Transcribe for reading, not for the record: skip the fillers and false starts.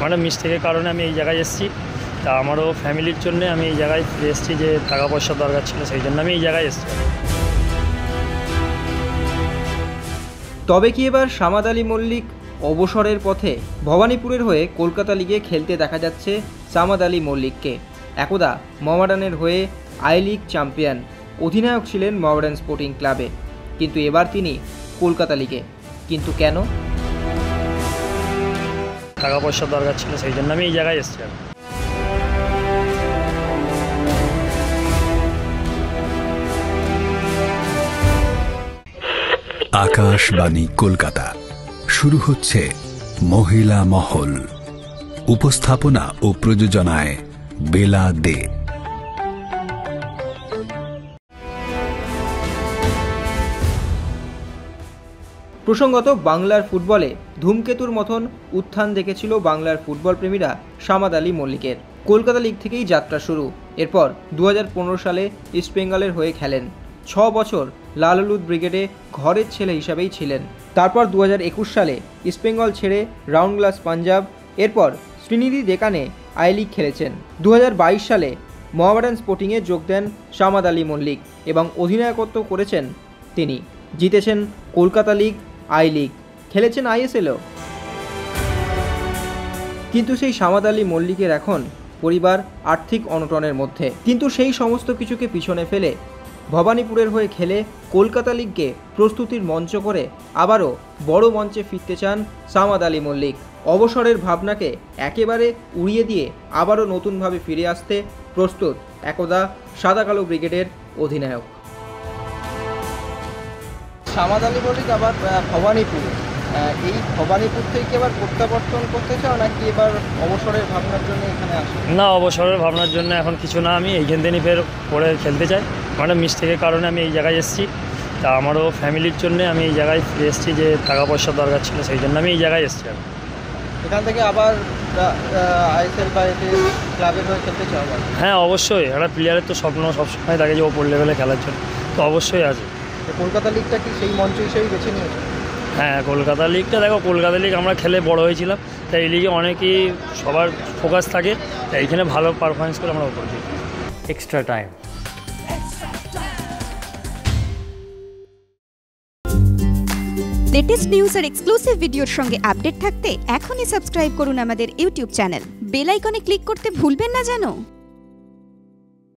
মানে মিস্টেকের কারণে আমি এই জায়গায় এসেছি। তা আমারও ফ্যামিলির জন্য আমি এই জায়গায় ফিরে এসেছি, যে টাকা পয়সার দরকার ছিল, সেই জন্য আমি এই জায়গায় এসেছি। তবে কি এবার সামাদ আলী মল্লিক অবসরের পথে? ভবানীপুরের হয়ে কলকাতা লিগে খেলতে দেখা যাচ্ছে সামাদ আলী মল্লিককে। একদা মোহামেডানের হয়ে আই লিগ চ্যাম্পিয়ন, অধিনায়ক ছিলেন মোহামেডান স্পোর্টিং ক্লাবে, কিন্তু এবার তিনি কলকাতা লিগে। কিন্তু কেন? টাকা পয়সার দরকার ছিল, সেই জন্য আমি এই জায়গায় এসেছি। আকাশবাণী কলকাতা, শুরু হচ্ছে মহিলা মহল। উপস্থাপনা ও প্রযোজনায় বেলা দে। প্রসঙ্গত, বাংলার ফুটবলে ধূমকেতুর মতন উত্থান দেখেছিল বাংলার ফুটবল প্রেমীরা সামাদ আলী মল্লিকের। কলকাতা লিগ থেকেই যাত্রা শুরু। এরপর 2015 সালে ইস্টবেঙ্গলের হয়ে খেলেন। 6 বছর লাল হলুদ ব্রিগেডে ঘরের ছেলে হিসাবেই ছিলেন। তারপর 2021 সালে ইস্টবেঙ্গল ছেড়ে রাউন্ড গ্লাস পাঞ্জাব, এরপর শ্রীনিধি ডেকানে আই লিগ খেলেছেন। 2022 সালে মোহামেডান স্পোর্টিংয়ে যোগ দেন সামাদ আলী মল্লিক এবং অধিনায়কত্ব করেছেন তিনি। জিতেছেন কলকাতা লিগ, আই লিগ, খেলেছেন আইএসএলও। কিন্তু সেই সামাদ আলী মল্লিকের এখন পরিবার আর্থিক অনটনের মধ্যে। কিন্তু সেই সমস্ত কিছুকে পিছনে ফেলে ভবানীপুরের হয়ে খেলে কলকাতা লিগকে প্রস্তুতির মঞ্চ করে আবারও বড় মঞ্চে ফিরতে চান সামাদ আলী মল্লিক। অবসরের ভাবনাকে একেবারে উড়িয়ে দিয়ে আবারও নতুনভাবে ফিরে আসতে প্রস্তুত একদা সাদা কালো ব্রিগেডের অধিনায়ক। সামাদ আলী মল্লিক আবার ভবানীপুর, এই ভবানীপুর থেকে এবার প্রত্যাবর্তন করতে চাও নাকি এবার অবসরের ভাবনার জন্য এখানে আসো? না, অবসরের ভাবনার জন্য এখন কিছু না, আমি এইখান থেকে ফের পরে খেলতে চাই। মানে মিস্টেকের কারণে আমি এই জায়গায় এসেছি। তা আমারও ফ্যামিলির জন্য আমি এই জায়গায় ফিরে এসেছি, যে টাকা পয়সার দরকার ছিল, সেই জন্য আমি এই জায়গায় এসেছি। এখান থেকে আবার আইএসএল বা ক্লাবের হয়ে খেলতে চাও? হ্যাঁ, অবশ্যই। একটা প্লেয়ারের তো স্বপ্ন সবসময় থাকে যে ওপর লেভেলে খেলার জন্য, তো অবশ্যই আছে। কলকাতা লিগটা কি সেই মঞ্চ হিসেবেই বেছে নিয়েছে? হ্যাঁ, কলকাতা লিগটা দেখো, কলকাতা লিগ আমরা খেলে বড় হয়েছিলাম, তাই এই লিগে অনেকেই সবার ফোকাস থাকে, তাই এইখানে ভালো পারফরমেন্স করে আমরা ওপর দিই। Extra time. লেটেস্ট নিউজ আর এক্সক্লুসিভ ভিডিওর সঙ্গে আপডেট থাকতে এখনই সাবস্ক্রাইব করুন আমাদের ইউটিউব চ্যানেল। বেল আইকনে ক্লিক করতে ভুলবেন না যেন।